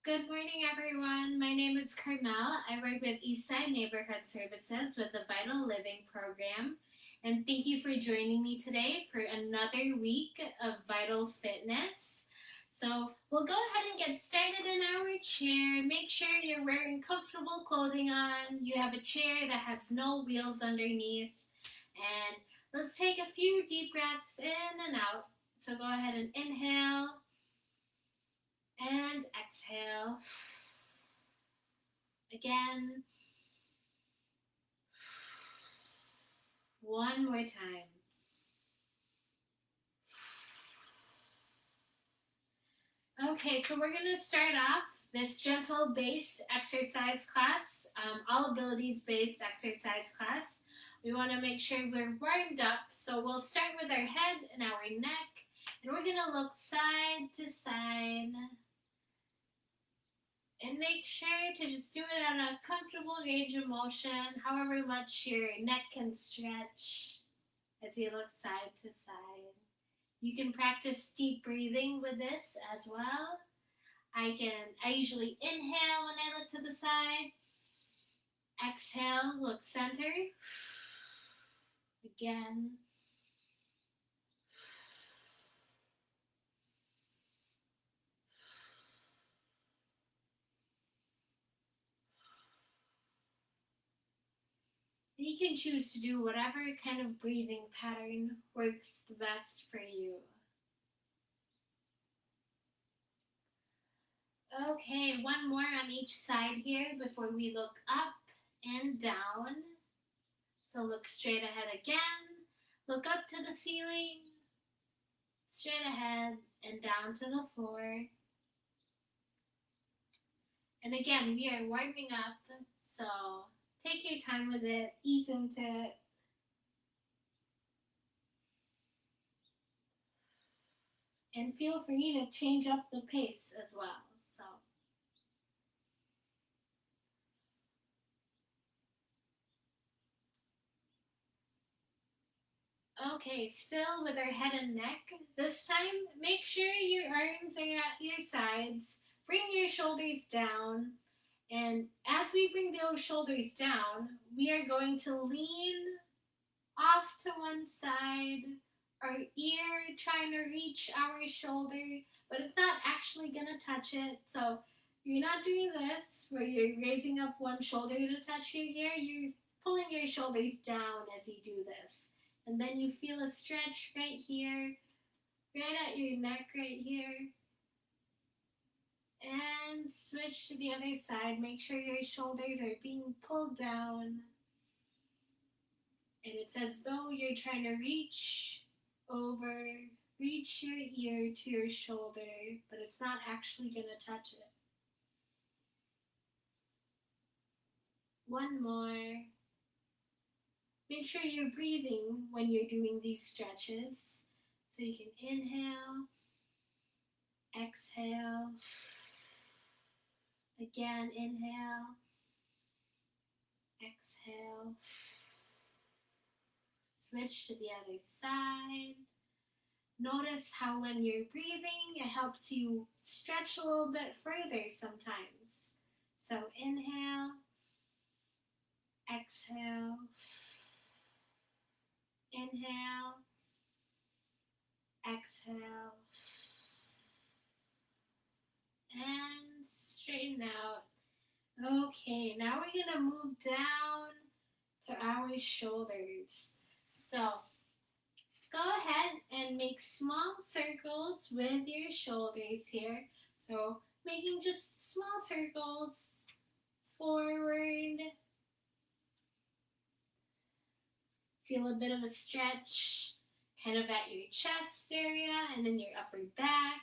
Good morning, everyone. My name is Carmel. I work with Eastside Neighborhood Services with the Vital Living Program. And thank you for joining me today for another week of Vital Fitness. So, we'll go ahead and get started in our chair. Make sure you're wearing comfortable clothing on. You have a chair that has no wheels underneath. And let's take a few deep breaths in and out. So, go ahead and inhale and exhale. Again. One more time. Okay, so we're going to start off this gentle based exercise class, all abilities based exercise class. We want to make sure we're warmed up, so we'll start with our head and our neck, and we're going to look side to side. And make sure to just do it at a comfortable range of motion, however much your neck can stretch as you look side to side. You can practice deep breathing with this as well. I usually inhale when I look to the side. Exhale, look center. Again. You can choose to do whatever kind of breathing pattern works the best for you. Okay, one more on each side here before we look up and down. So look straight ahead again, look up to the ceiling, straight ahead and down to the floor. And again, we are warming up, so take your time with it, ease into it. And feel free to change up the pace as well. Okay, still with our head and neck. This time, make sure your arms are at your sides. Bring your shoulders down. And as we bring those shoulders down, we are going to lean off to one side, our ear trying to reach our shoulder, but it's not actually going to touch it. So you're not doing this where you're raising up one shoulder to touch your ear. You're pulling your shoulders down as you do this. And then you feel a stretch right here, right at your neck right here. And switch to the other side. Make sure your shoulders are being pulled down. And it's as though you're trying to reach your ear to your shoulder, but it's not actually going to touch it. One more. Make sure you're breathing when you're doing these stretches. So you can inhale, exhale, again inhale, exhale, switch to the other side. Notice how when you're breathing, it helps you stretch a little bit further sometimes. So inhale, exhale, inhale, exhale, and straighten out. Okay, now we're going to move down to our shoulders. So go ahead and make small circles with your shoulders here. So making just small circles forward. Feel a bit of a stretch kind of at your chest area and then your upper back.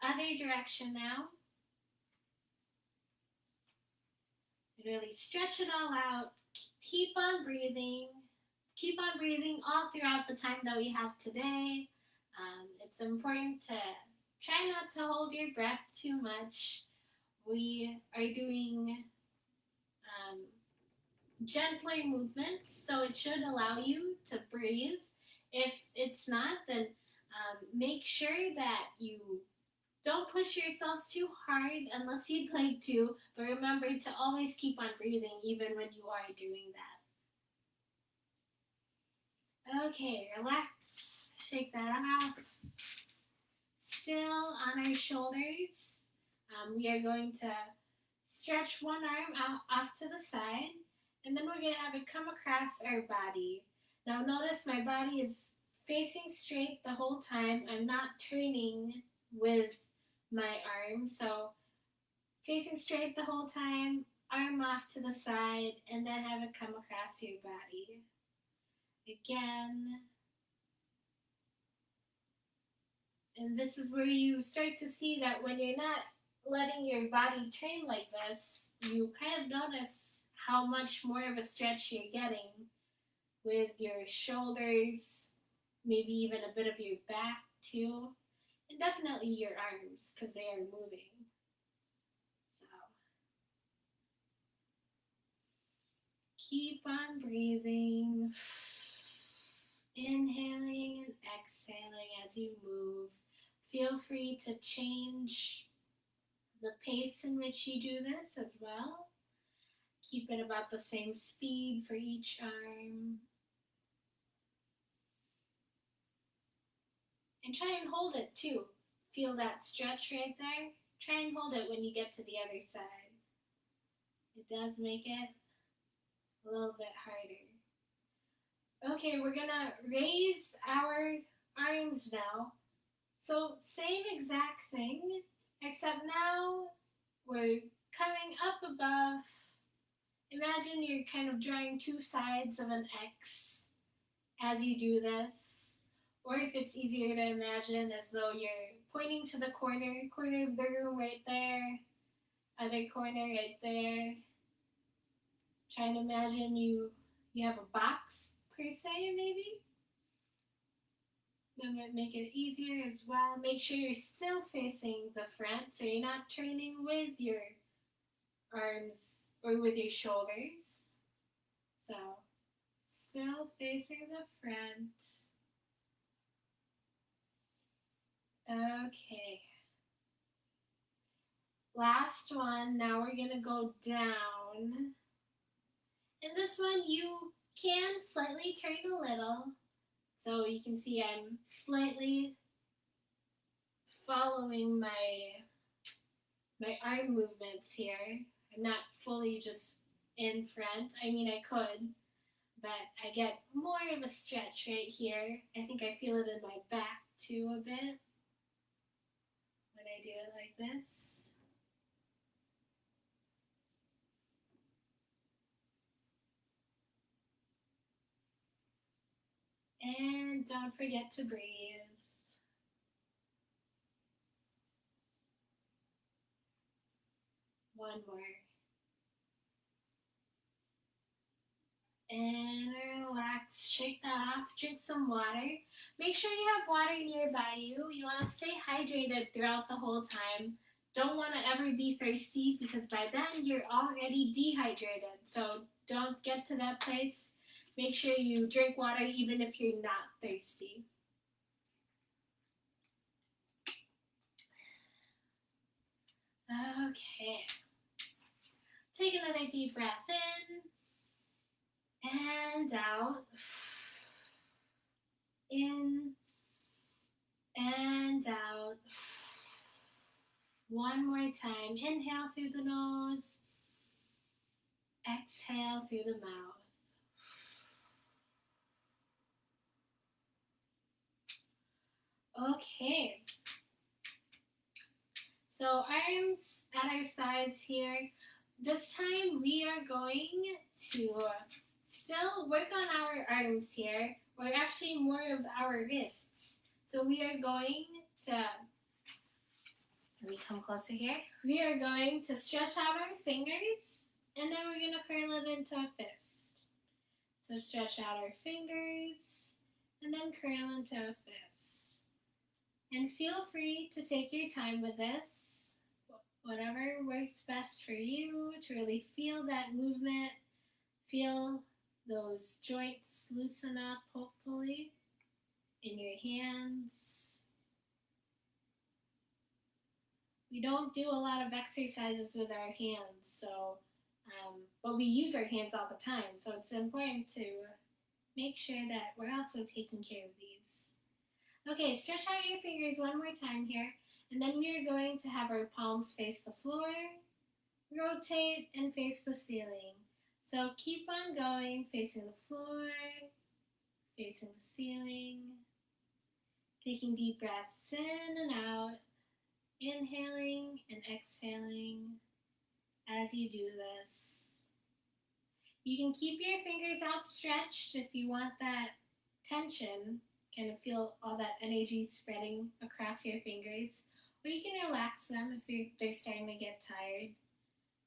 Other direction now. Really stretch it all out. Keep on breathing. Keep on breathing all throughout the time that we have today. It's important to try not to hold your breath too much. We are doing gentler movements, so it should allow you to breathe. If it's not, then make sure that you push yourself too hard unless you'd like to, but remember to always keep on breathing even when you are doing that. Okay, relax. Shake that off. Still on our shoulders. We are going to stretch one arm out off to the side, and then we're going to have it come across our body. Now notice my body is facing straight the whole time. I'm not turning with my arm, so facing straight the whole time, arm off to the side, and then have it come across your body. Again. And this is where you start to see that when you're not letting your body turn like this, you kind of notice how much more of a stretch you're getting with your shoulders, maybe even a bit of your back too, and definitely your arms because they are moving. So keep on breathing, inhaling and exhaling as you move. Feel free to change the pace in which you do this as well. Keep it about the same speed for each arm. And try and hold it too. Feel that stretch right there? Try and hold it when you get to the other side. It does make it a little bit harder. Okay, we're gonna raise our arms now. So same exact thing, except now we're coming up above. Imagine you're kind of drawing two sides of an X as you do this. Or if it's easier to imagine as though you're pointing to the corner of the room right there, other corner right there. Try and imagine you have a box per se, maybe. That might make it easier as well. Make sure you're still facing the front, so you're not turning with your arms or with your shoulders. So, still facing the front. Okay. Last one. Now we're going to go down. And this one you can slightly turn a little. So you can see I'm slightly following my arm movements here. I'm not fully just in front. I mean, I could, but I get more of a stretch right here. I think I feel it in my back too a bit when I do it like this. And don't forget to breathe. One more. And relax, shake that off, drink some water. Make sure you have water nearby you. You want to stay hydrated throughout the whole time. Don't want to ever be thirsty because by then you're already dehydrated. So don't get to that place. Make sure you drink water even if you're not thirsty. Okay. Take another deep breath in and out. In and out. One more time. Inhale through the nose. Exhale through the mouth. Okay. So arms at our sides here. This time we are going to still work on our arms here, or actually more of our wrists. So we are going to, let me come closer here. We are going to stretch out our fingers, and then we're going to curl it into a fist. So stretch out our fingers, and then curl into a fist. And feel free to take your time with this, whatever works best for you, to really feel that movement, feel those joints loosen up, hopefully, in your hands. we don't do a lot of exercises with our hands, but we use our hands all the time, so it's important to make sure that we're also taking care of these. Okay, stretch out your fingers one more time here, and then we are going to have our palms face the floor, rotate, and face the ceiling. So keep on going, facing the floor, facing the ceiling, taking deep breaths in and out, inhaling and exhaling as you do this. You can keep your fingers outstretched if you want that tension, kind of feel all that energy spreading across your fingers, or you can relax them if they're starting to get tired.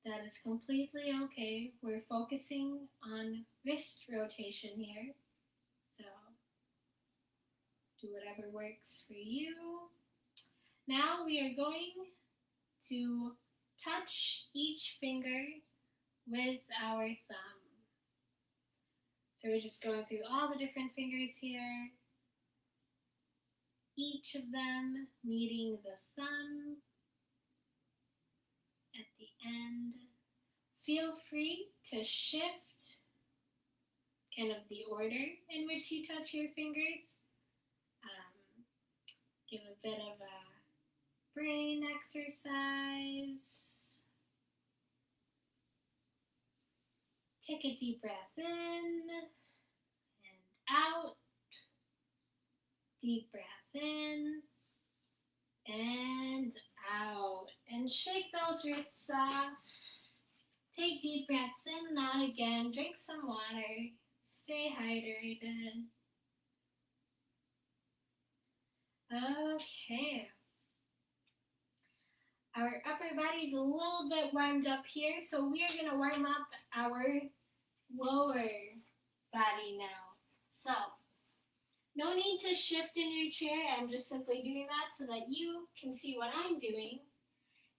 That is completely okay. We're focusing on wrist rotation here, so do whatever works for you. Now we are going to touch each finger with our thumb. So we're just going through all the different fingers here, each of them meeting the thumb at the end. Feel free to shift kind of the order in which you touch your fingers. Give a bit of a brain exercise. Take a deep breath in and out. Deep breath in and out. And shake those wrists off. Take deep breaths in and out again. Drink some water. Stay hydrated. Okay. Our upper body's a little bit warmed up here, so we are going to warm up our lower body now. So, no need to shift in your chair. I'm just simply doing that so that you can see what I'm doing.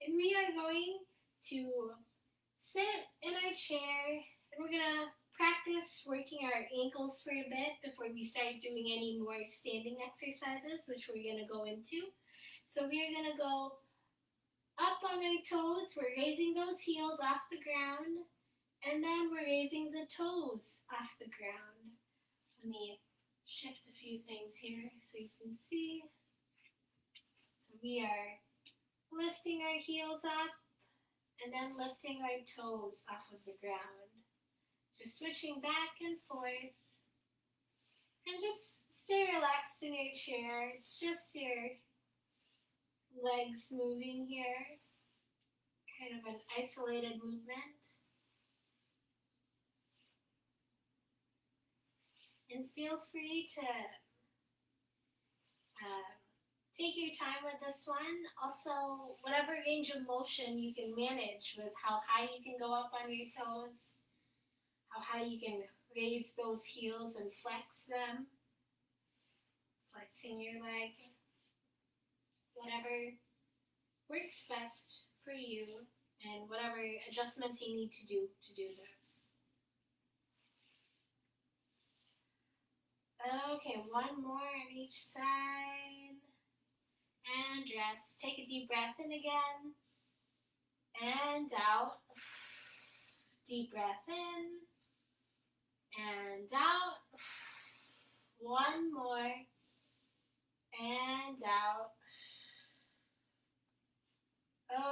And we are going to sit in our chair, and we're going to practice working our ankles for a bit before we start doing any more standing exercises, which we're going to go into. So we are going to go up on our toes. We're raising those heels off the ground, and then we're raising the toes off the ground. Let me shift a few things here so you can see. So we are lifting our heels up and then lifting our toes off of the ground. Just switching back and forth. And just stay relaxed in your chair. It's just your legs moving here. Kind of an isolated movement. And feel free to take your time with this one. Also, whatever range of motion you can manage with how high you can go up on your toes, how high you can raise those heels and flex them, flexing your leg, whatever works best for you and whatever adjustments you need to do this. Okay, one more on each side. And rest. Take a deep breath in again. And out. Deep breath in. And out. One more. And out.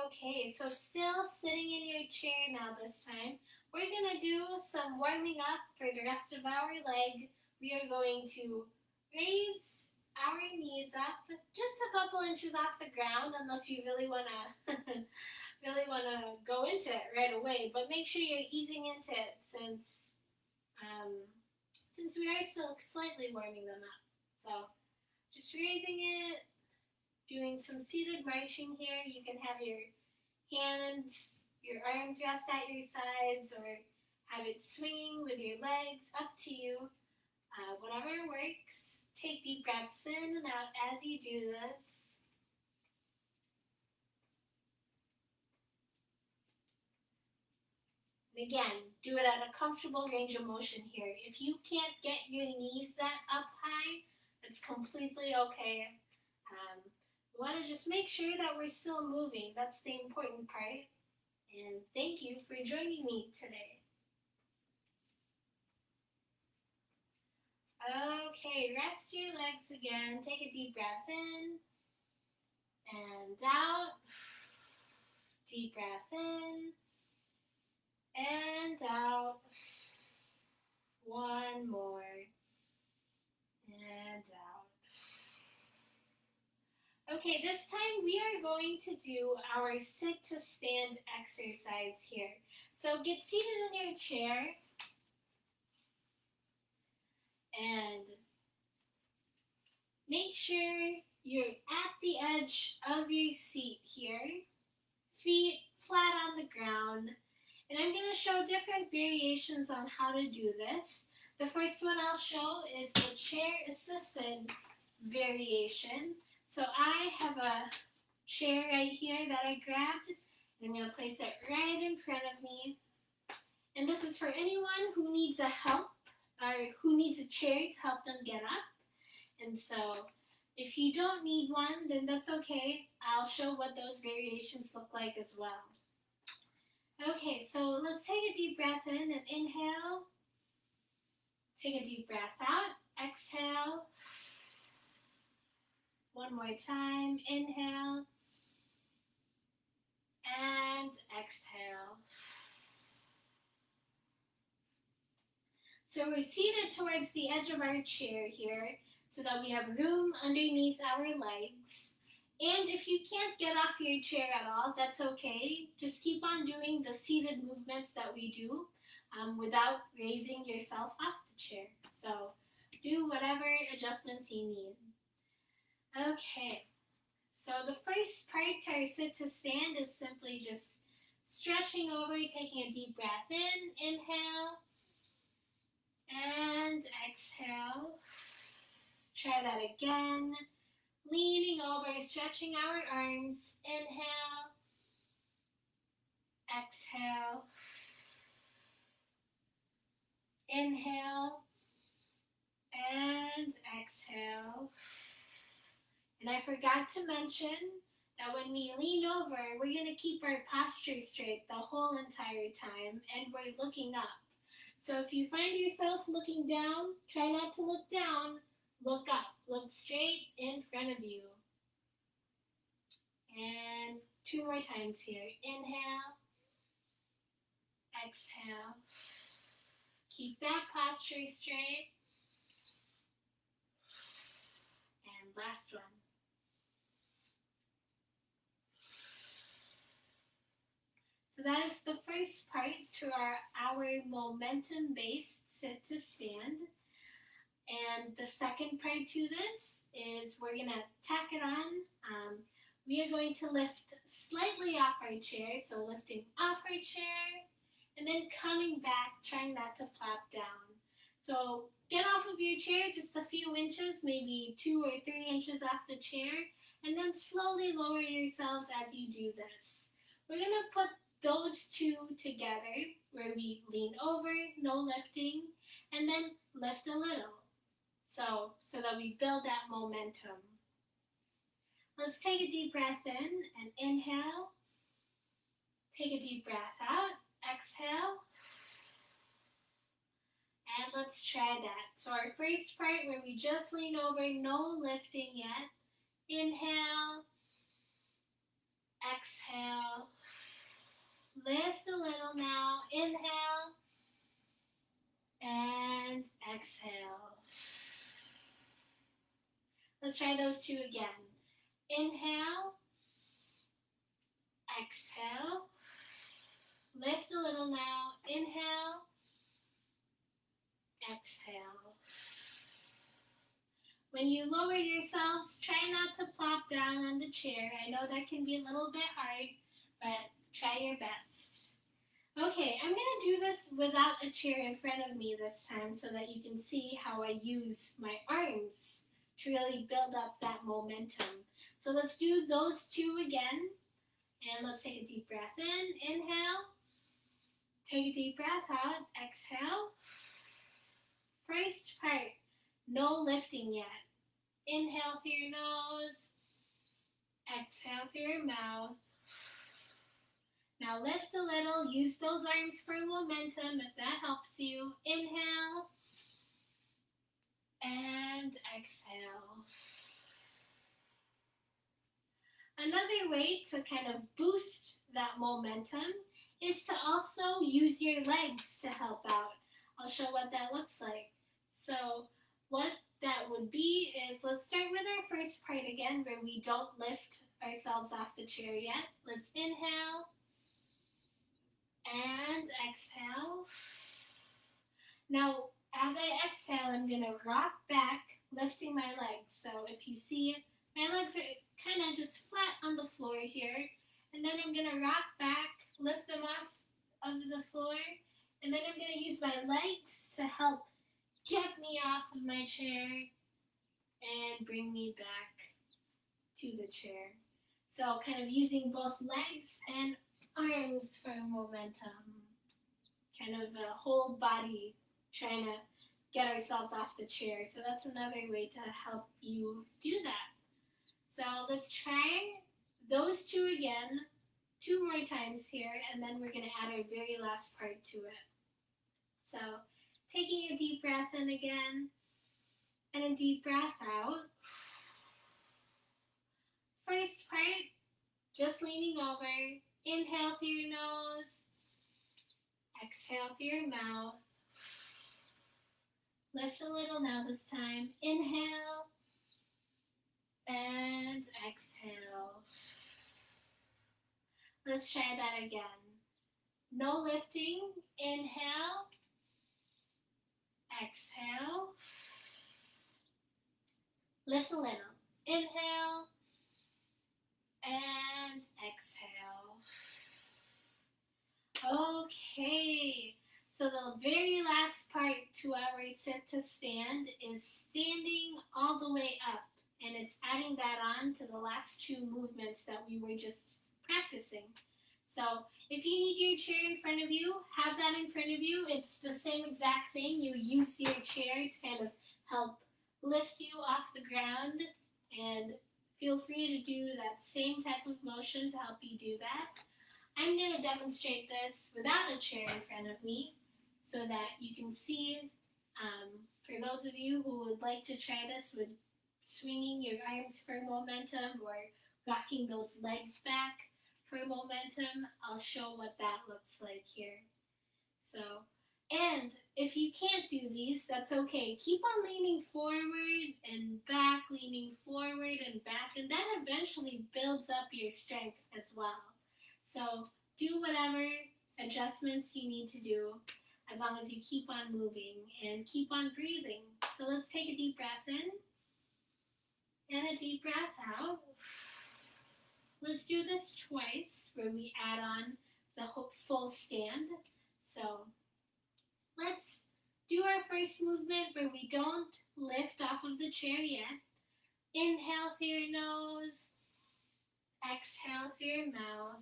Okay, so still sitting in your chair now this time. We're going to do some warming up for the rest of our leg. We are going to raise our knees up just a couple inches off the ground, unless you really want to go into it right away. But make sure you're easing into it since we are still slightly warming them up. So just raising it, doing some seated marching here. You can have your hands, your arms rest at your sides, or have it swinging with your legs, up to you. Whatever works. Take deep breaths in and out as you do this. And again, do it at a comfortable range of motion here. If you can't get your knees that up high, it's completely okay. We want to just make sure that we're still moving. That's the important part. And thank you for joining me today. Okay, rest your legs again. Take a deep breath in and out. Deep breath in and out. One more and out. Okay, this time we are going to do our sit to stand exercise here. So get seated in your chair and make sure you're at the edge of your seat here, feet flat on the ground. And I'm going to show different variations on how to do this. The first one I'll show is the chair assisted variation. So I have a chair right here that I grabbed, and I'm going to place it right in front of me. And this is for anyone who needs a help or who needs a chair to help them get up. And so if you don't need one, then that's okay. I'll show what those variations look like as well. Okay, so let's take a deep breath in and inhale. Take a deep breath out. Exhale. One more time. Inhale. And exhale. So we're seated towards the edge of our chair here so that we have room underneath our legs. And if you can't get off your chair at all, that's okay. Just keep on doing the seated movements that we do without raising yourself off the chair. So do whatever adjustments you need. Okay, so the first part to our sit to stand is simply just stretching over, taking a deep breath in, inhale, and exhale. Try that again. Leaning over, stretching our arms. Inhale. Exhale. Inhale. And exhale. And I forgot to mention that when we lean over, we're going to keep our posture straight the whole entire time, and we're looking up. So if you find yourself looking down, try not to look down. Look up. Look straight in front of you. And 2 more times here. Inhale. Exhale. Keep that posture straight. And last one. So that is the first part to our momentum-based sit to stand. And the second part to this is we're going to tack it on. We are going to lift slightly off our chair, so lifting off our chair and then coming back, trying not to plop down. So get off of your chair just a few inches, maybe 2 or 3 inches off the chair, and then slowly lower yourselves as you do this. We're going to put those two together where we lean over, no lifting, and then lift a little. So that we build that momentum. Let's take a deep breath in and inhale. Take a deep breath out. Exhale. And let's try that. So our first part where we just lean over, no lifting yet. Inhale. Exhale. Lift a little now. Inhale. And exhale. Let's try those two again. Inhale. Exhale. Lift a little now. Inhale. Exhale. When you lower yourselves, try not to plop down on the chair. I know that can be a little bit hard, but try your best. Okay, I'm going to do this without a chair in front of me this time so that you can see how I use my arms to really build up that momentum. So let's do those two again. And let's take a deep breath in. Inhale. Take a deep breath out. Exhale. First part, no lifting yet. Inhale through your nose. Exhale through your mouth. Now lift a little. Use those arms for momentum if that helps you. Inhale and exhale. Another way to kind of boost that momentum is to also use your legs to help out. I'll show what that looks like. So what that would be is, let's start with our first part again where we don't lift ourselves off the chair yet. Let's inhale and exhale. Now, as I exhale, I'm going to rock back, lifting my legs. So if you see, my legs are kind of just flat on the floor here. And then I'm going to rock back, lift them off of the floor. And then I'm going to use my legs to help get me off of my chair and bring me back to the chair. So kind of using both legs and arms for momentum. Kind of a whole body trying to get ourselves off the chair. So that's another way to help you do that. So let's try those two again, 2 more times here, and then we're going to add our very last part to it. So taking a deep breath in again, and a deep breath out. First part, just leaning over. Inhale through your nose. Exhale through your mouth. Lift a little now this time. Inhale and exhale. Let's try that again. No lifting. Inhale. Exhale. Lift a little. Inhale and exhale. Okay, so the very last part to our sit to stand is standing all the way up, and it's adding that on to the last 2 movements that we were just practicing. So if you need your chair in front of you, have that in front of you. It's the same exact thing. You use your chair to kind of help lift you off the ground, and feel free to do that same type of motion to help you do that. I'm going to demonstrate this without a chair in front of me so that you can see, for those of you who would like to try this with swinging your arms for momentum or rocking those legs back for momentum, I'll show what that looks like here. So, and if you can't do these, that's okay. Keep on leaning forward and back, leaning forward and back, and that eventually builds up your strength as well. So do whatever adjustments you need to do as long as you keep on moving and keep on breathing. So let's take a deep breath in and a deep breath out. Let's do this twice where we add on the full stand. So let's do our first movement where we don't lift off of the chair yet. Inhale through your nose. Exhale through your mouth.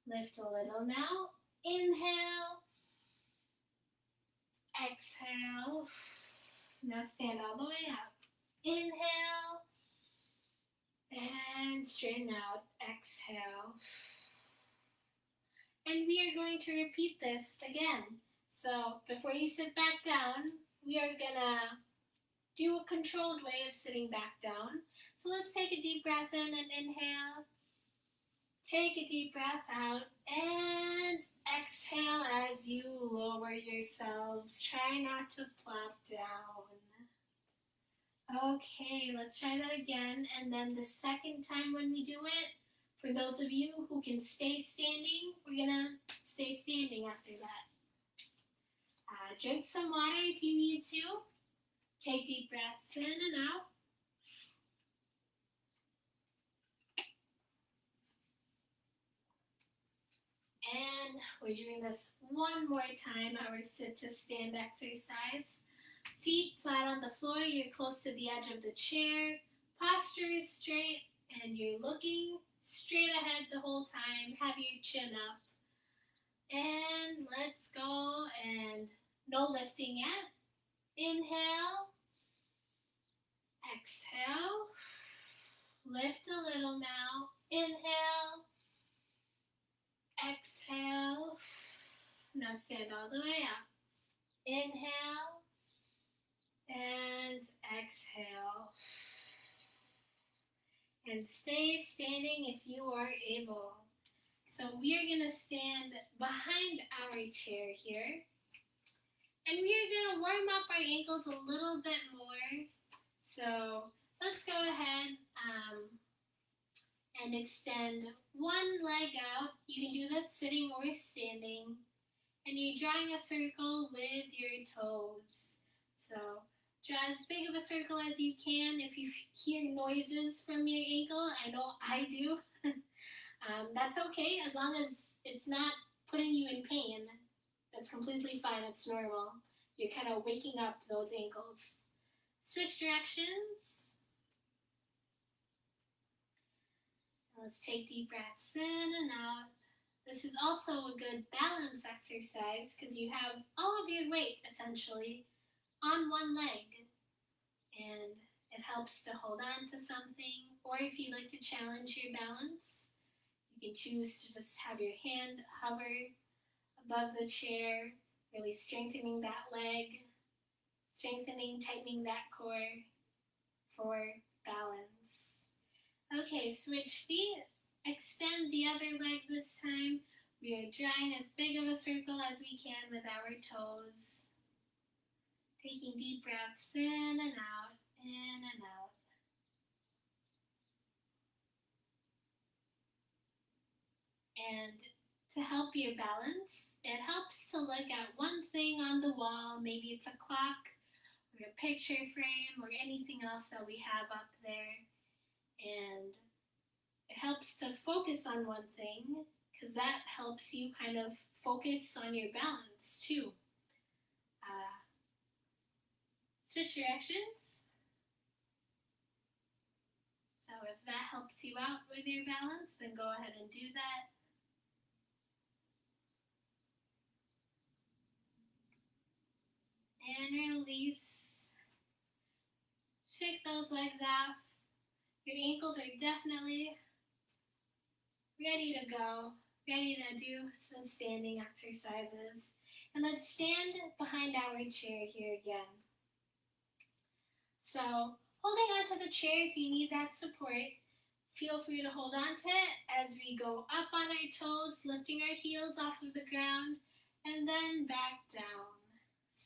Lift a little now. Inhale. Exhale. Now stand all the way up. Inhale. And straighten out. Exhale. And we are going to repeat this again. So before you sit back down, we are going to do a controlled way of sitting back down. So let's take a deep breath in and inhale. Take a deep breath out and exhale as you lower yourselves. Try not to plop down. Okay, let's try that again. And then the second time when we do it, for those of you who can stay standing, we're going to stay standing after that. Drink some water if you need to. Take deep breaths in and out. And we're doing this one more time, our sit to stand exercise. Feet flat on the floor, you're close to the edge of the chair. Posture is straight and you're looking straight ahead the whole time. Have your chin up. And let's go, and no lifting yet. Inhale. Exhale. Lift a little now. Inhale, exhale. Now stand all the way up. Inhale and exhale. And stay standing if you are able. So we are going to stand behind our chair here. And we are going to warm up our ankles a little bit more. So let's go ahead and extend one leg out. You can do this sitting or standing. And you're drawing a circle with your toes. So draw as big of a circle as you can. If you hear noises from your ankle, I know I do. That's okay, as long as it's not putting you in pain. That's completely fine, it's normal. You're kind of waking up those ankles. Switch directions. Let's take deep breaths in and out. This is also a good balance exercise because you have all of your weight, essentially, on one leg. And it helps to hold on to something. Or if you like to challenge your balance, you can choose to just have your hand hover above the chair, really strengthening that leg, strengthening, tightening that core for balance. Okay, switch feet. Extend the other leg this time. We are drawing as big of a circle as we can with our toes. Taking deep breaths in and out, in and out. And to help your balance, it helps to look at one thing on the wall. Maybe it's a clock or a picture frame or anything else that we have up there. And it helps to focus on one thing because that helps you kind of focus on your balance too. Switch directions. So if that helps you out with your balance, then go ahead and do that. And release. Shake those legs off. Your ankles are definitely ready to go, ready to do some standing exercises. And let's stand behind our chair here again. So, holding onto the chair if you need that support, feel free to hold on to it as we go up on our toes, lifting our heels off of the ground, and then back down.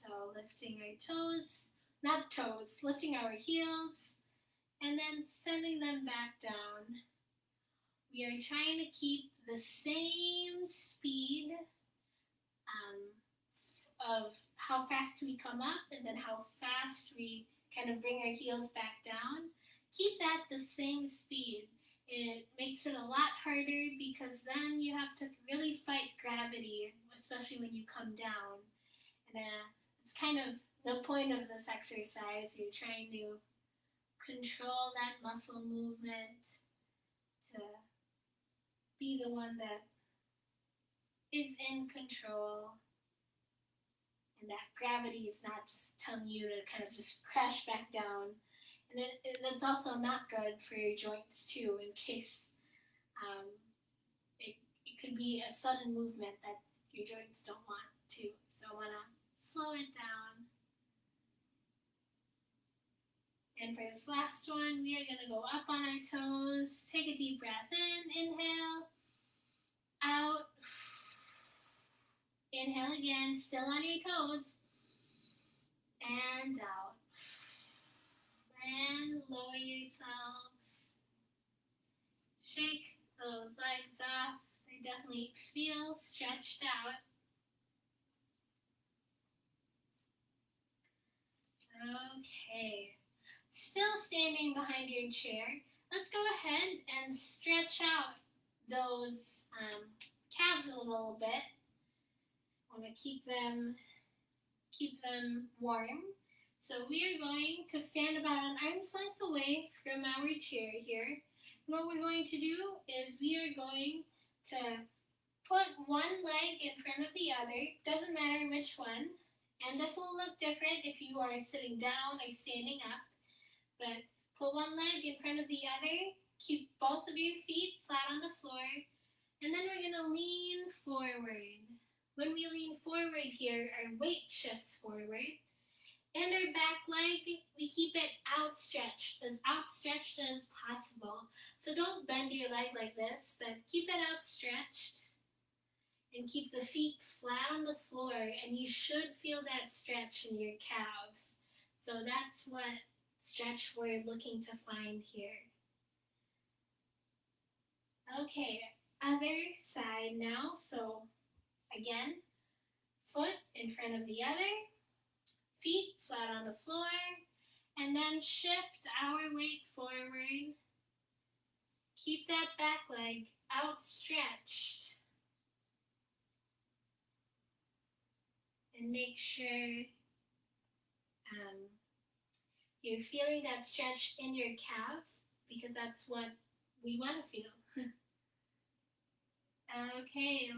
So, lifting our toes, not toes, lifting our heels, and then sending them back down. We are trying to keep the same speed of how fast we come up and then how fast we kind of bring our heels back down. Keep that the same speed. It makes it a lot harder because then you have to really fight gravity, especially when you come down. And it's kind of the point of this exercise. You're trying to control that muscle movement to be the one that is in control, and that gravity is not just telling you to kind of just crash back down. And it's also not good for your joints too, in case it could be a sudden movement that your joints don't want to. So I want to slow it down. And for this last one, we are going to go up on our toes. Take a deep breath in. Inhale. Out. Inhale again. Still on your toes. And out. And lower yourselves. Shake those legs off. They definitely feel stretched out. Okay. Still standing behind your chair, let's go ahead and stretch out those calves a little bit. I want to keep them warm. So we are going to stand about an arm's length away from our chair here. And what we're going to do is we are going to put one leg in front of the other. Doesn't matter which one. And this will look different if you are sitting down or standing up. But put one leg in front of the other Keep both of your feet flat on the floor, and then we're going to lean forward. When we lean forward here, our weight shifts forward, and our back leg, we keep it outstretched as possible. So don't bend your leg like this, but keep it outstretched, and keep the feet flat on the floor, and you should feel that stretch in your calf. So that's what stretch we're looking to find here. Okay, other side now. So again, foot in front of the other, feet flat on the floor, and then shift our weight forward. Keep that back leg outstretched. And make sure you're feeling that stretch in your calf, because that's what we want to feel. Okay,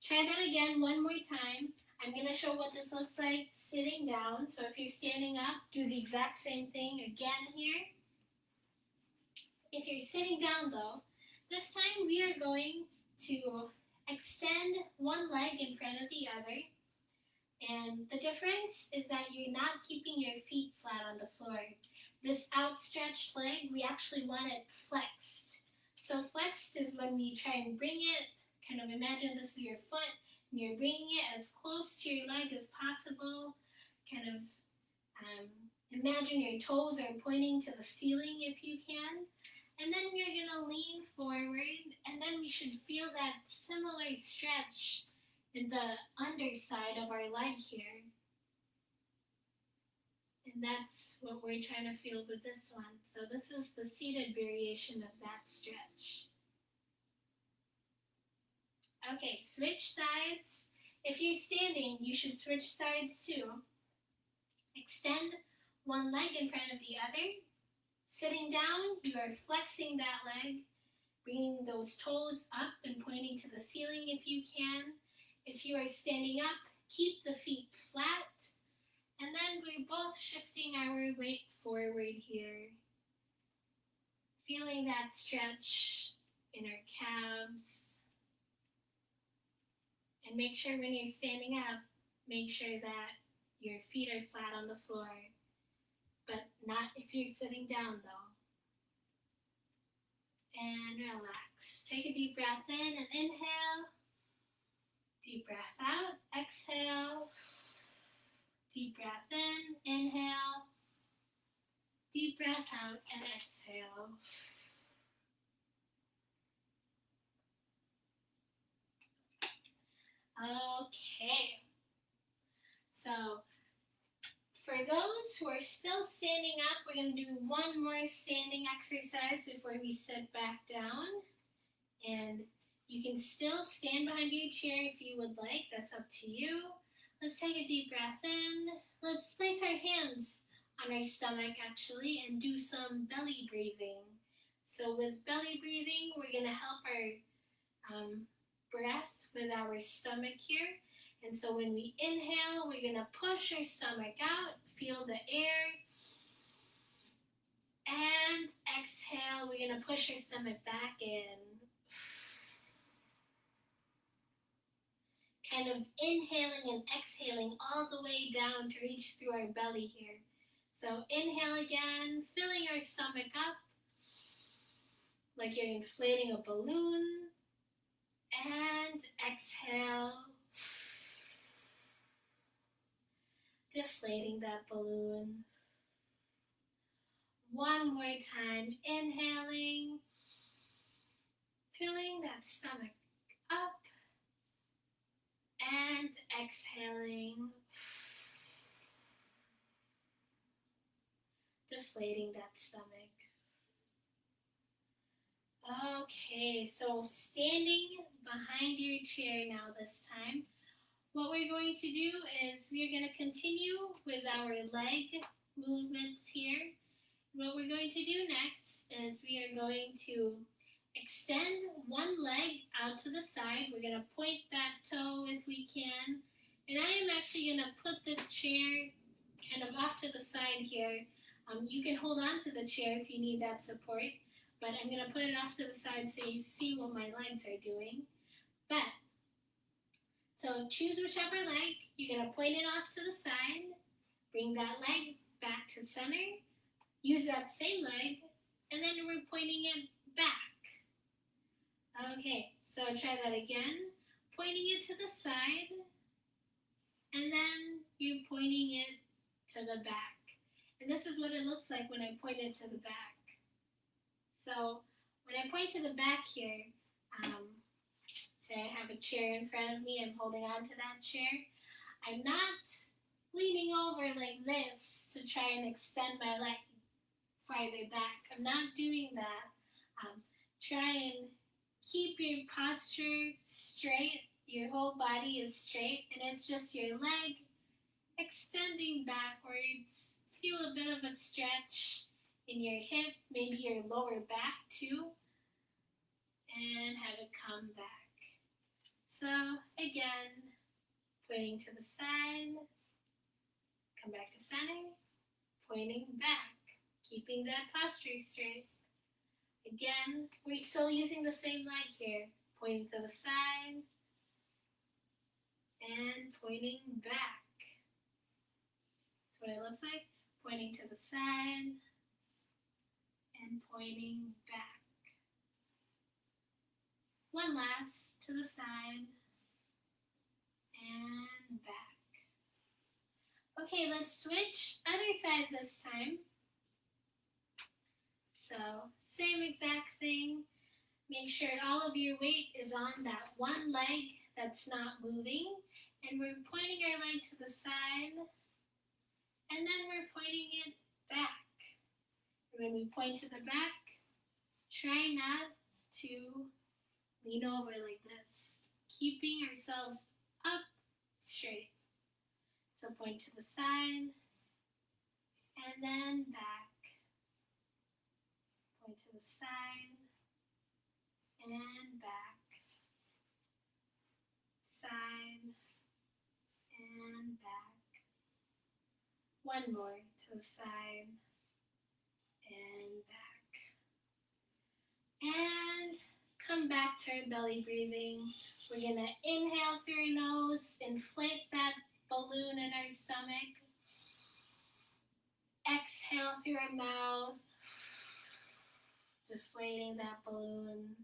try that again one more time. I'm going to show what this looks like sitting down. So if you're standing up, do the exact same thing again here. If you're sitting down though, this time we are going to extend one leg in front of the other. And the difference is that you're not keeping your feet flat on the floor. This outstretched leg, we actually want it flexed. So flexed is when we try and bring it, kind of imagine this is your foot, and you're bringing it as close to your leg as possible. Kind of imagine your toes are pointing to the ceiling if you can. And then we're going to lean forward, and then we should feel that similar stretch in the underside of our leg here. And that's what we're trying to feel with this one. So this is the seated variation of that stretch. Okay, switch sides. If you're standing, you should switch sides too. Extend one leg in front of the other. Sitting down, you are flexing that leg, bringing those toes up and pointing to the ceiling if you can. If you are standing up, keep the feet flat. And then we're both shifting our weight forward here. Feeling that stretch in our calves. And make sure when you're standing up, make sure that your feet are flat on the floor. But not if you're sitting down though. And relax. Take a deep breath in and inhale. Deep breath out, exhale. Deep breath in, inhale. Deep breath out and exhale. Okay. So, for those who are still standing up, we're going to do one more standing exercise before we sit back down. And you can still stand behind your chair if you would like. That's up to you. Let's take a deep breath in. Let's place our hands on our stomach actually and do some belly breathing. So with belly breathing, we're going to help our breath with our stomach here. And so when we inhale, we're going to push our stomach out, feel the air. And exhale, we're going to push our stomach back in. Kind of inhaling and exhaling all the way down to reach through our belly here. So inhale again, filling our stomach up like you're inflating a balloon. And exhale, deflating that balloon. One more time, inhaling, filling that stomach up. And exhaling, deflating that stomach. Okay, so standing behind your chair now this time. What we're going to do is we're going to continue with our leg movements here. What we're going to do next is we are going to extend one leg out to the side. We're going to point that toe if we can. And I am actually going to put this chair kind of off to the side here. You can hold on to the chair if you need that support. but I'm going to put it off to the side so you see what my legs are doing. But, so choose whichever leg, you're going to point it off to the side, bring that leg back to center, use that same leg, and then we're pointing it back. Okay, so try that again, pointing it to the side, and then you're pointing it to the back. And this is what it looks like when I point it to the back. So when I point to the back here, say I have a chair in front of me, I'm holding on to that chair. I'm not leaning over like this to try and extend my leg farther back. I'm not doing that. Try and keep your posture straight. Your whole body is straight, and it's just your leg extending backwards. Feel a bit of a stretch in your hip, maybe your lower back too, and have it come back. So again, pointing to the side, come back to center, pointing back, keeping that posture straight. Again, we're still using the same leg here, pointing to the side and pointing back. That's what it looks like, pointing to the side and pointing back. One last, to the side and back. Okay, let's switch other side this time. So, same exact thing. Make sure all of your weight is on that one leg that's not moving. And we're pointing our leg to the side. And then we're pointing it back. And when we point to the back, try not to lean over like this. Keeping ourselves up straight. So point to the side. And then back. Point to the side and back, side and back. One more to the side and back. And come back to our belly breathing. We're going to inhale through our nose, inflate that balloon in our stomach. Exhale through our mouth. Deflating that balloon.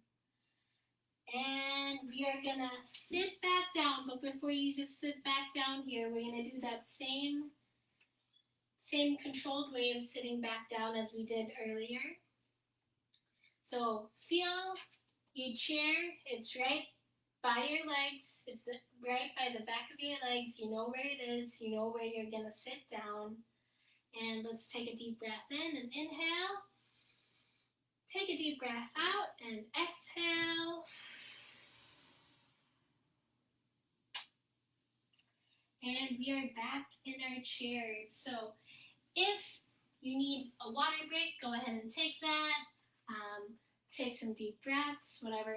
And we are going to sit back down, but before you just sit back down here, we're going to do that same controlled way of sitting back down as we did earlier. So feel your chair, it's right by your legs, it's right by the back of your legs, you know where it is, you know where you're going to sit down. And let's take a deep breath in and inhale. Take a deep breath out and exhale. And we are back in our chairs. So if you need a water break, go ahead and take that. Take some deep breaths, whatever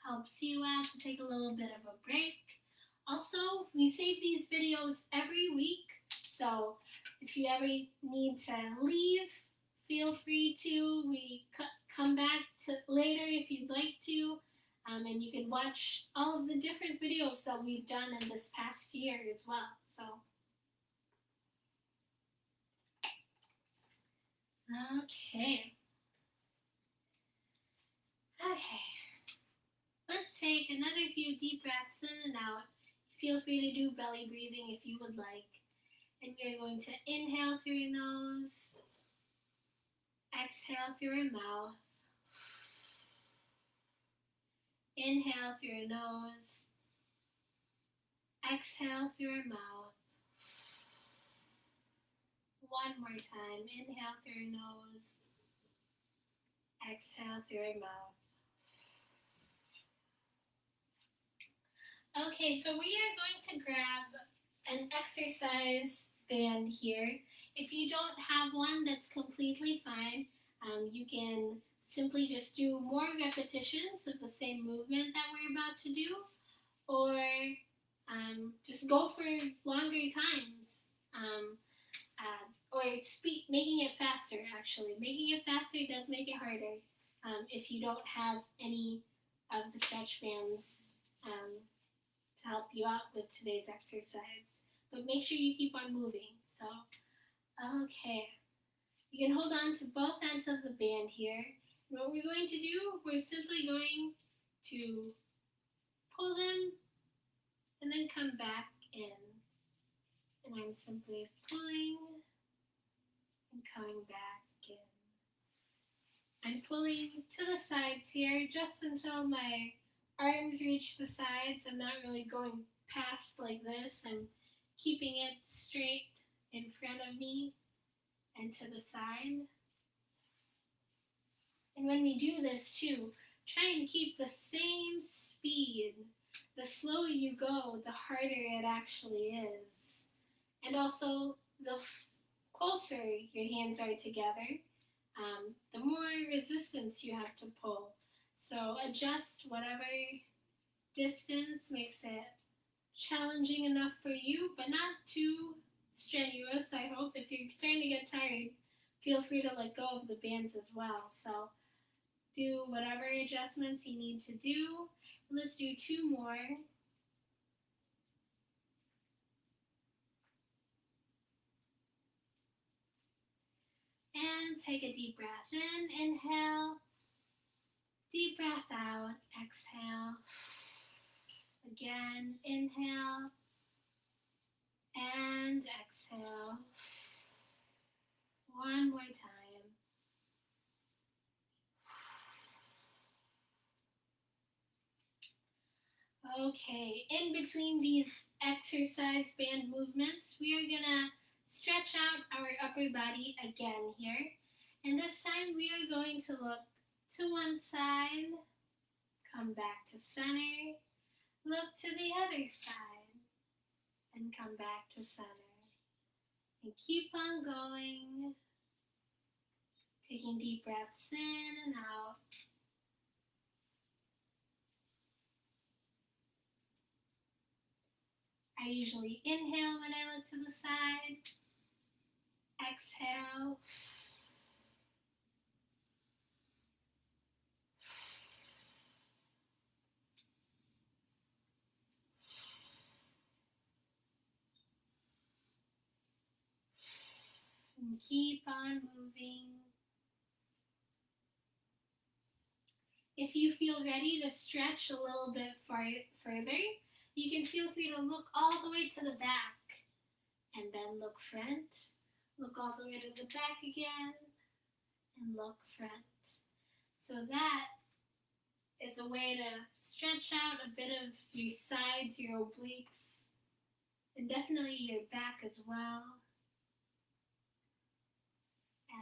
helps you out to take a little bit of a break. Also, we save these videos every week. So if you ever need to leave, feel free to. We come back to later if you'd like to, and you can watch all of the different videos that we've done in this past year as well. So, okay. Let's take another few deep breaths in and out. Feel free to do belly breathing if you would like. And we're going to inhale through your nose. Exhale through your mouth. Inhale through your nose. Exhale through your mouth. One more time. Inhale through your nose. Exhale through your mouth. Okay, so we are going to grab an exercise band here. If you don't have one, that's completely fine. You can simply just do more repetitions of the same movement that we're about to do, or just go for longer times, or making it faster, actually. Making it faster does make it harder. if you don't have any of the stretch bands to help you out with today's exercise. But make sure you keep on moving. So, okay. You can hold on to both ends of the band here. And what we're going to do, we're simply going to pull them and then come back in. And I'm simply pulling and coming back in. I'm pulling to the sides here just until my arms reach the sides. I'm not really going past like this. I'm keeping it straight in front of me and to the side. And when we do this too, try and keep the same speed. The slower you go, the harder it actually is. And also, the closer your hands are together, the more resistance you have to pull. So adjust whatever distance makes it challenging enough for you, but not too strenuous, I hope. If you're starting to get tired, feel free to let go of the bands as well. So do whatever adjustments you need to do. Let's do 2 more. And take a deep breath in, inhale. Deep breath out, exhale. Again, inhale. And exhale. One more time. Okay, in between these exercise band movements, we are gonna stretch out our upper body again here. And this time we are going to look to one side, come back to center, look to the other side, and come back to center. And keep on going, taking deep breaths in and out. I usually inhale when I look to the side, exhale, and keep on moving. If you feel ready to stretch a little bit further, you can feel free to look all the way to the back and then look front. Look all the way to the back again and look front. So that is a way to stretch out a bit of your sides, your obliques, and definitely your back as well.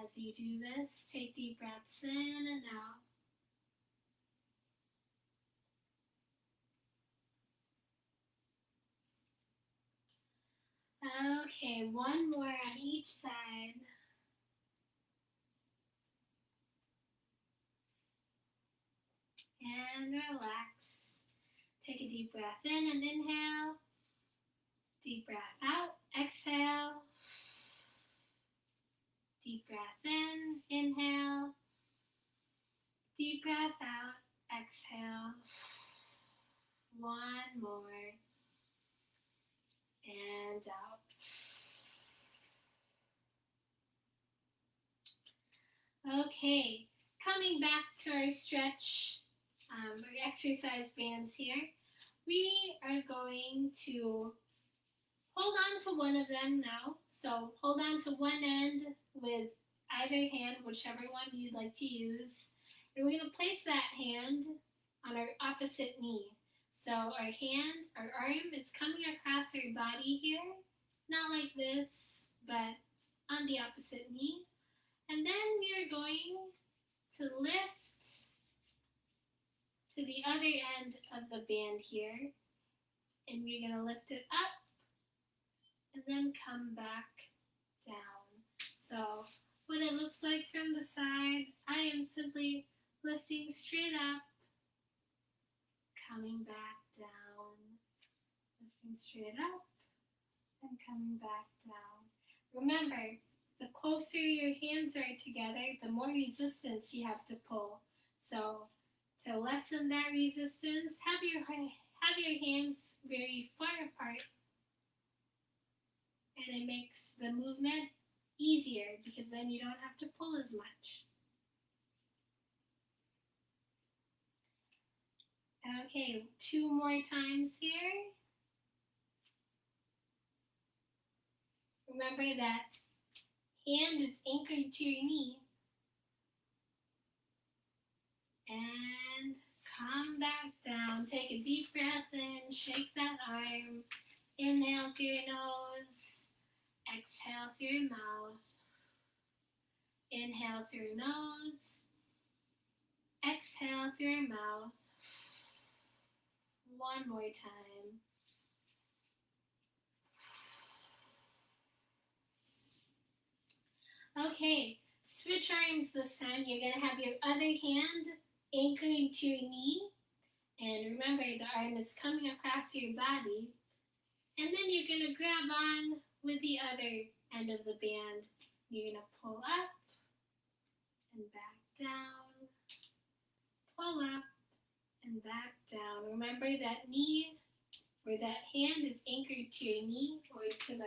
As you do this, take deep breaths in and out. Okay, one more on each side. And relax. Take a deep breath in and inhale. Deep breath out, exhale. Deep breath in, inhale. Deep breath out, exhale. One more. And out. Okay, coming back to our stretch, our exercise bands here, we are going to hold on to one of them now. So hold on to one end with either hand, whichever one you'd like to use. And we're going to place that hand on our opposite knee. So our hand, our arm is coming across our body here, not like this, but on the opposite knee. And then we are going to lift to the other end of the band here. And we're going to lift it up and then come back down. So what it looks like from the side, I am simply lifting straight up, coming back down, lifting straight up, and coming back down. Remember, the closer your hands are together, the more resistance you have to pull. So to lessen that resistance, have your hands very far apart, and it makes the movement easier because then you don't have to pull as much. Okay, 2 more times here. Remember that hand is anchored to your knee. And come back down. Take a deep breath in. Shake that arm. Inhale through your nose. Exhale through your mouth. Inhale through your nose. Exhale through your mouth. One more time. Okay, switch arms this time. You're going to have your other hand anchored to your knee. And remember, the arm is coming across your body. And then you're going to grab on with the other end of the band. You're going to pull up and back down. Pull up and back down. Remember that knee or that hand is anchored to your knee or to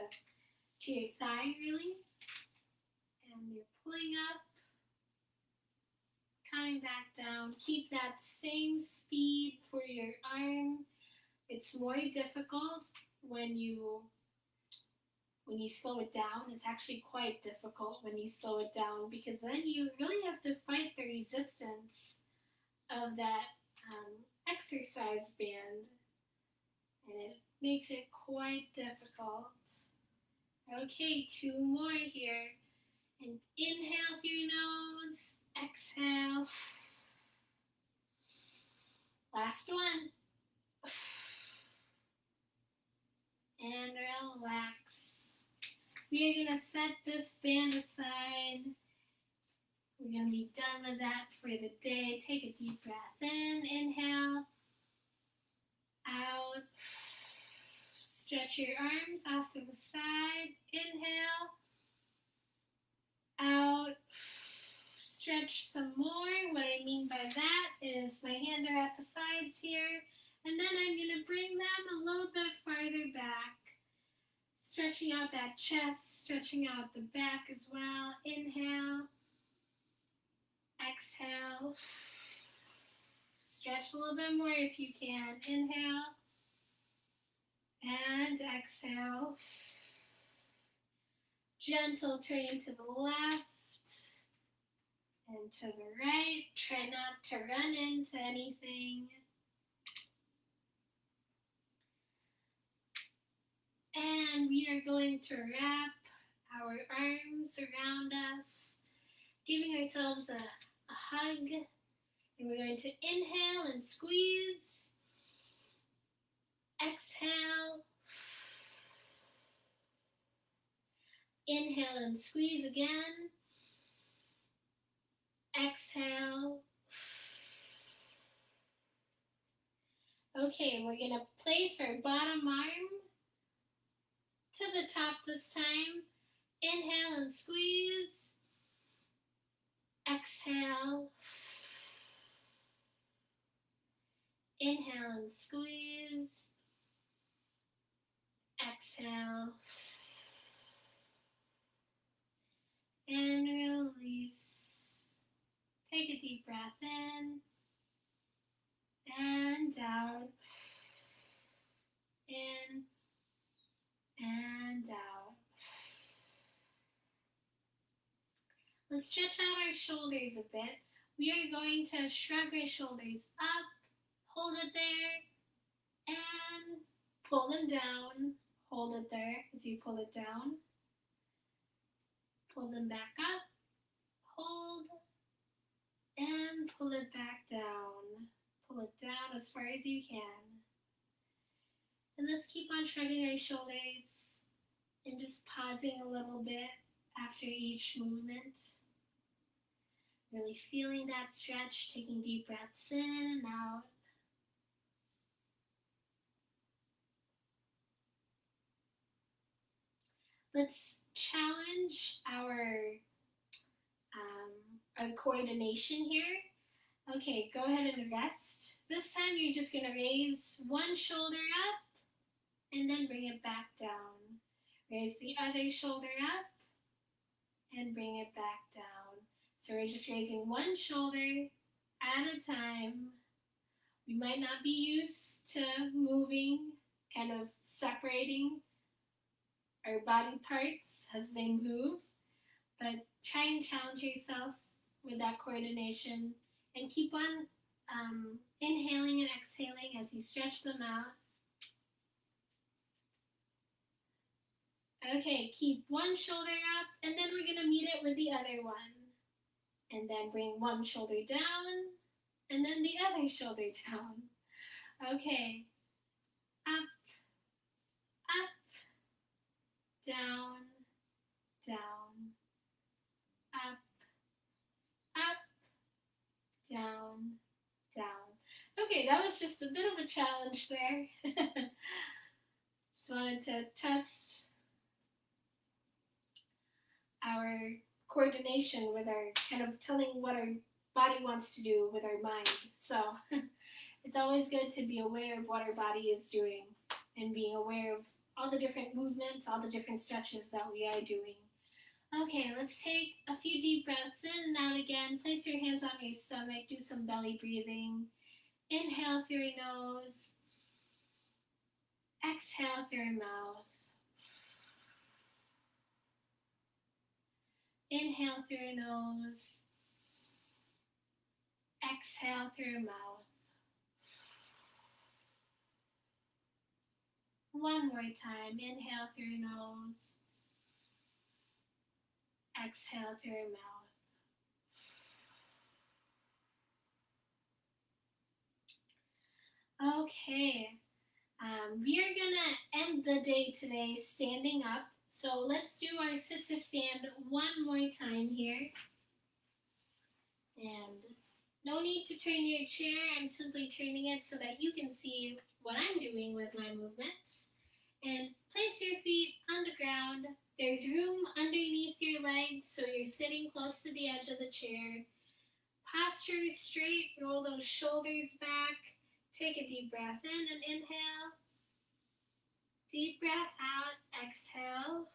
your thigh really. And you're pulling up, coming back down. Keep that same speed for your arm. It's more difficult when you slow it down. It's actually quite difficult when you slow it down because then you really have to fight the resistance of that exercise band, and it makes it quite difficult. Okay, 2 more here. And inhale through your nose, exhale. Last one. And relax. We are going to set this band aside. We're going to be done with that for the day. Take a deep breath in. Inhale. Out. Stretch your arms off to the side. Inhale. Out. Stretch some more. What I mean by that is my hands are at the sides here. And then I'm going to bring them a little bit farther back. Stretching out that chest, stretching out the back as well. Inhale. Exhale. Stretch a little bit more if you can. Inhale. And exhale. Gentle turn to the left and to the right. Try not to run into anything. And we are going to wrap our arms around us, giving ourselves a hug. And we're going to inhale and squeeze. Exhale. Inhale and squeeze again. Exhale. Okay, we're going to place our bottom arm to the top this time. Inhale and squeeze. Exhale. Inhale and squeeze. Exhale. And release. Take a deep breath in and out. In and out. Let's stretch out our shoulders a bit. We are going to shrug our shoulders up, hold it there, and pull them down. Hold it there as you pull it down. Pull them back up, hold, and pull it back down. Pull it down as far as you can. And let's keep on shrugging our shoulders and just pausing a little bit after each movement. Really feeling that stretch, taking deep breaths in and out. Let's challenge our coordination here. Okay, go ahead and rest. This time you're just going to raise one shoulder up and then bring it back down. Raise the other shoulder up and bring it back down. So we're just raising one shoulder at a time. We might not be used to moving, kind of separating our body parts as they move, but try and challenge yourself with that coordination and keep on inhaling and exhaling as you stretch them out. Okay, keep one shoulder up, and then we're going to meet it with the other one. And then bring one shoulder down, and then the other shoulder down. Okay, up, up, down, down, up, up, down, down. Okay, that was just a bit of a challenge there. Just wanted to test our coordination with our kind of telling what our body wants to do with our mind. So it's always good to be aware of what our body is doing and being aware of all the different movements, all the different stretches that we are doing. Okay, let's take a few deep breaths in and out again. Place your hands on your stomach, do some belly breathing. Inhale through your nose, exhale through your mouth. Inhale through your nose, exhale through your mouth. One more time, inhale through your nose, exhale through your mouth. Okay, we are gonna end the day today standing up. So let's do our sit to stand one more time here. And no need to turn your chair, I'm simply turning it so that you can see what I'm doing with my movements. And place your feet on the ground. There's room underneath your legs, so you're sitting close to the edge of the chair. Posture is straight, roll those shoulders back. Take a deep breath in and inhale. Deep breath out, exhale.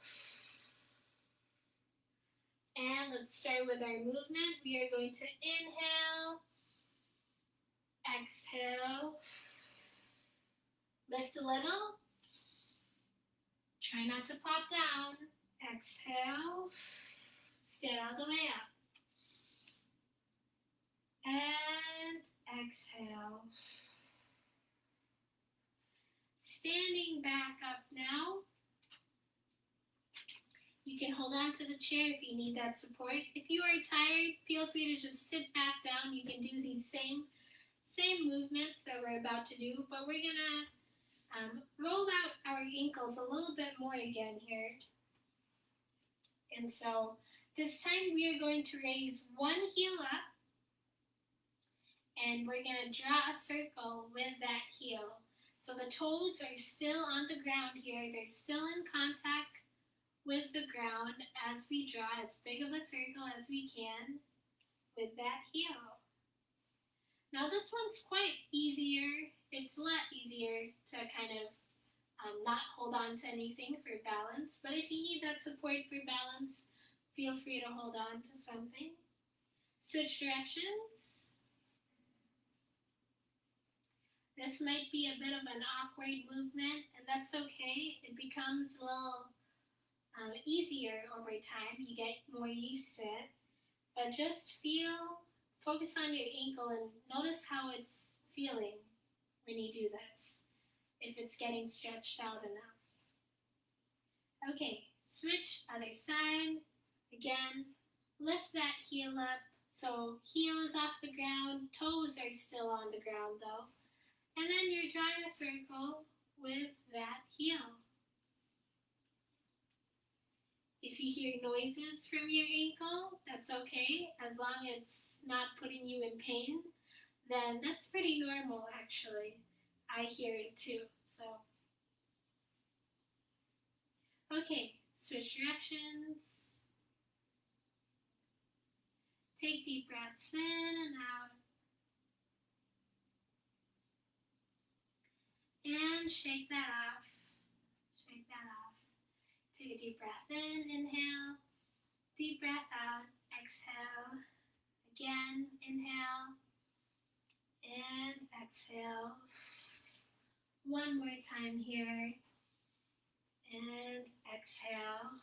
And let's start with our movement. We are going to inhale, exhale, lift a little. Try not to plop down. Exhale, sit all the way up. And exhale. Standing back up now. You can hold on to the chair if you need that support. If you are tired, feel free to just sit back down. You can do these same movements that we're about to do, but we're gonna roll out our ankles a little bit more again here. And so this time we are going to raise one heel up, and we're gonna draw a circle with that heel. So the toes are still on the ground here. They're still in contact with the ground as we draw as big of a circle as we can with that heel. Now this one's quite easier. It's a lot easier to kind of not hold on to anything for balance. But if you need that support for balance, feel free to hold on to something. Switch directions. This might be a bit of an awkward movement, and that's okay. It becomes a little easier over time. You get more used to it. But just focus on your ankle and notice how it's feeling when you do this, if it's getting stretched out enough. Okay, switch other side. Again, lift that heel up. So heel is off the ground, toes are still on the ground though. And then you're drawing a circle with that heel. If you hear noises from your ankle, that's okay. As long as it's not putting you in pain, then that's pretty normal actually. I hear it too, so. Okay, switch directions. Take deep breaths in and out. And shake that off. Shake that off. Take a deep breath in, inhale. Deep breath out, exhale. Again, inhale. And exhale. One more time here. And exhale.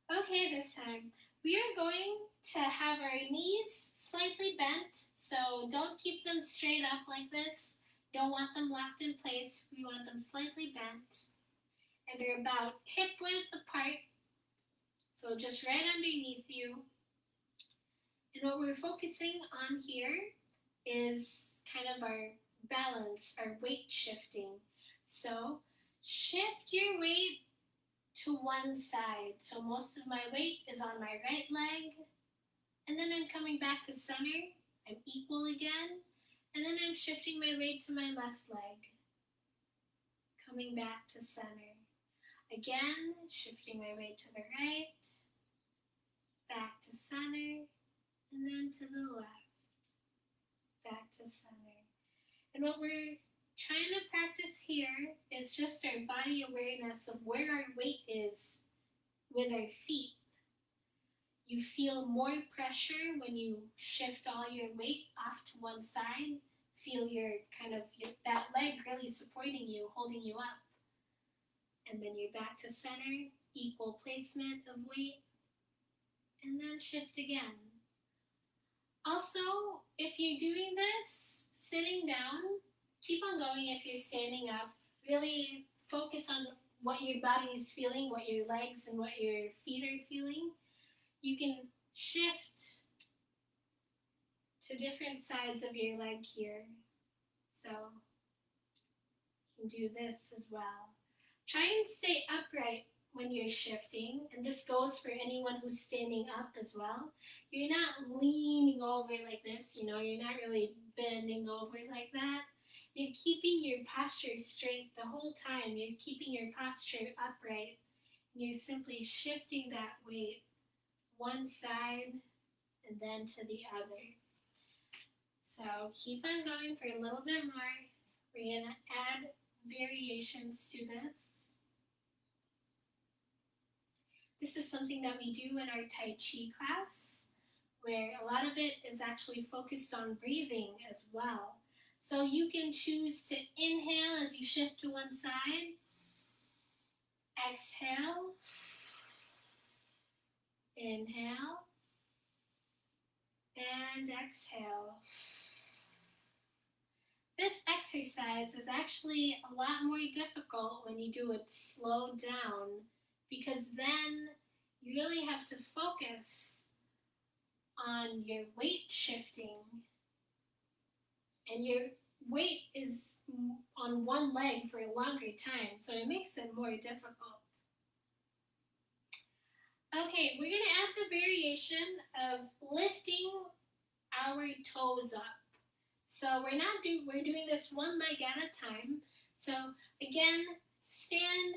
Okay, this time we are going to have our knees slightly bent, so don't keep them straight up like this. Don't want them locked in place. We want them slightly bent. And they're about hip width apart, so just right underneath you. And what we're focusing on here is kind of our balance, our weight shifting. So shift your weight to one side. So most of my weight is on my right leg, and then I'm coming back to center. I'm equal again, and then I'm shifting my weight to my left leg, coming back to center. Again, shifting my weight to the right, back to center, and then to the left, back to center. And what we're trying to practice here is just our body awareness of where our weight is with our feet. You feel more pressure when you shift all your weight off to one side. Feel that leg really supporting you, holding you up. And then you're back to center, equal placement of weight, and then shift again. Also, if you're doing this sitting down, keep on going. If you're standing up, really focus on what your body is feeling, what your legs and what your feet are feeling. You can shift to different sides of your leg here. So you can do this as well. Try and stay upright when you're shifting, and this goes for anyone who's standing up as well. You're not leaning over like this, you're not really bending over like that. You're keeping your posture straight the whole time. You're keeping your posture upright. You're simply shifting that weight one side and then to the other. So keep on going for a little bit more. We're going to add variations to this. This is something that we do in our Tai Chi class, where a lot of it is actually focused on breathing as well. So you can choose to inhale as you shift to one side, exhale, inhale, and exhale. This exercise is actually a lot more difficult when you do it slow down, because then you really have to focus on your weight shifting, and your weight is on one leg for a longer time, so it makes it more difficult. Okay, we're going to add the variation of lifting our toes up. So we're doing this one leg at a time. So again, stand,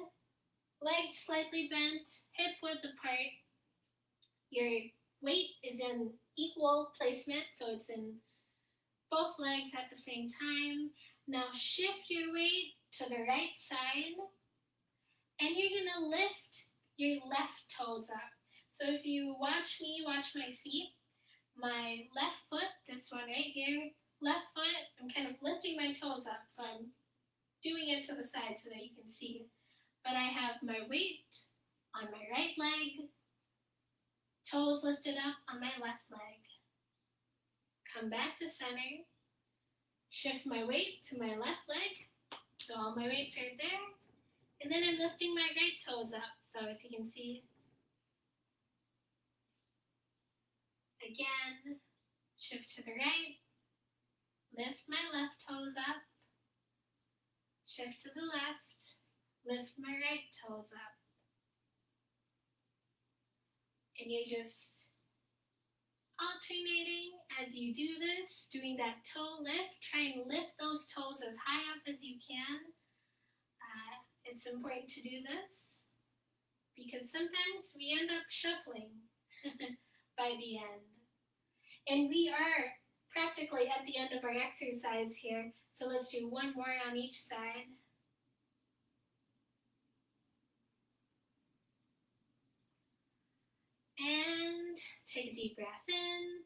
legs slightly bent, hip width apart. Your weight is in equal placement, so it's in both legs at the same time. Now shift your weight to the right side, and you're going to lift your left toes up. So if you watch me watch my feet, my left foot, this one right here, left foot, I'm kind of lifting my toes up, so I'm doing it to the side so that you can see. But I have my weight on my right leg, toes lifted up on my left leg. Come back to center, shift my weight to my left leg, so all my weights are there, and then I'm lifting my right toes up, so if you can see. Again, shift to the right, lift my left toes up, shift to the left, lift my right toes up. And you're just alternating as you do this, doing that toe lift. Try and lift those toes as high up as you can. It's important to do this because sometimes we end up shuffling by the end. And we are practically at the end of our exercise here. So let's do one more on each side. And take a deep breath in.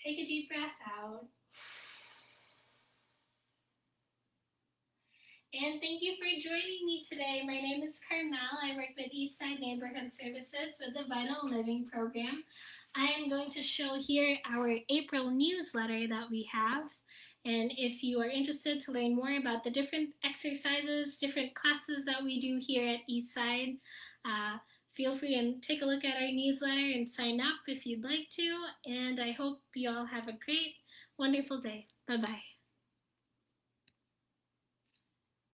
Take a deep breath out. And thank you for joining me today. My name is Carmel. I work with Eastside Neighborhood Services with the Vital Living Program. I am going to show here our April newsletter that we have. And if you are interested to learn more about the different exercises, different classes that we do here at Eastside, feel free and take a look at our newsletter and sign up if you'd like to. And I hope you all have a great, wonderful day. Bye-bye.